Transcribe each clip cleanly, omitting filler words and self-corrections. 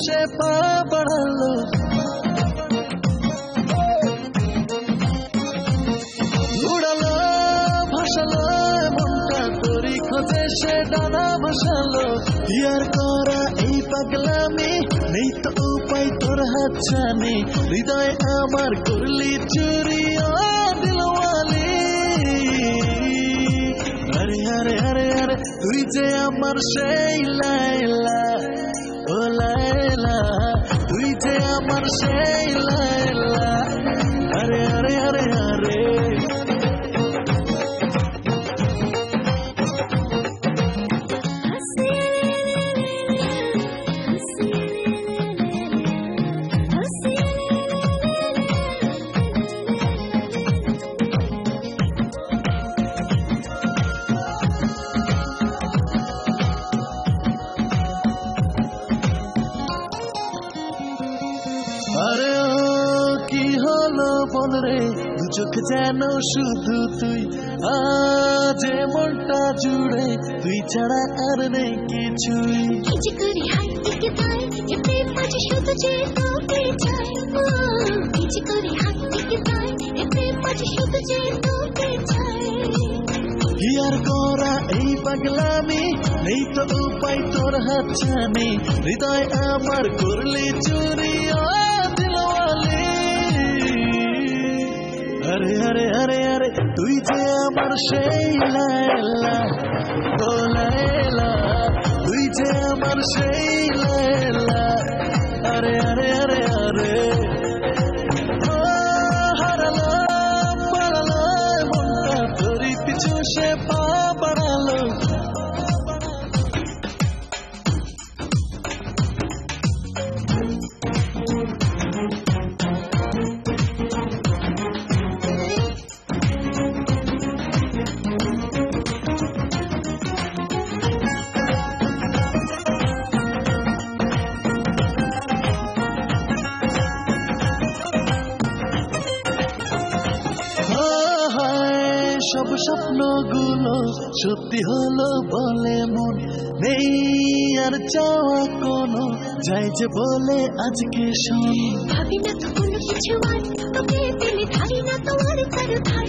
সে পা বাড়ালো উড়ালো ভাসালো মনটা তোরই খোঁজে সে ডানা বসালো ইয়ার করা এই পাগলামি নেই তো উপায় তোর হাতছানি হৃদয় আমার করলি চুরি ও দিলওয়ালি আরে আরে আরে আরে তুই যে আমার সেই লাইলা ও লাইলা তুই যে আমার সেই লাইলা আরে আরে আরে আরে আরে ও কি হলো বল রে দু চোখ যেন শুধু তুই আজ মনটা জুড়ে তুই ছাড়া আর নেই কিছুই কিছু করে হাত থেকে পাই এতে মাঝে শুধু যে তোকে চাই কিছু করে হাত থেকে পাই এতে মাঝে শুধু যে তোকে চাই ইয়ার করা এই পাগলামি নেই তো উপায় তোর হাতছানি হৃদয় আমার করলি চুরি ও দিলওয়ালি আরে আরে আরে আরে তুই যে আমার সেই লাইলা ও লাইলা তুই যে আমার সেই লাইলা আরে আরে আরে আরে ও হারালাম পালালাম মনটা তোরই পিছু সে পা বাড়ালো সব স্বপ্নগুলো সত্যি হলো বলে মন নেই আর চাওয়া কোনো যাই যে বলে আজকে শোন ভাবি না তো কোনো কিছু আর তোকে পেলে ধারি না তোমার তার ধার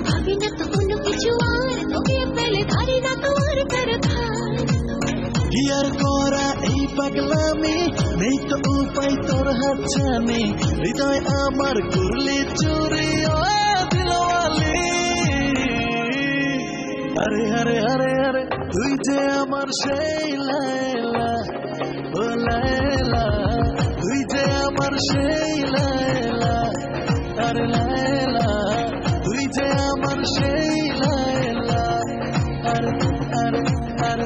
ভাবি না তো কোনো কিছু আর তোকে পেলে ধারি না তোমার তার ধার ইয়ার করা এই পাগলামি নেই তো উপায় তোর হাতছানি হৃদয় আমার করলি চুরি ও দিলওয়ালি আরে আরে আরে আরে তুই যে আমার সেই লাইলা ও লাইলা তুই যে আমার সেই লাইলা আরে লাইলা তুই যে আমার সেই লাইলা আরে আরে আরে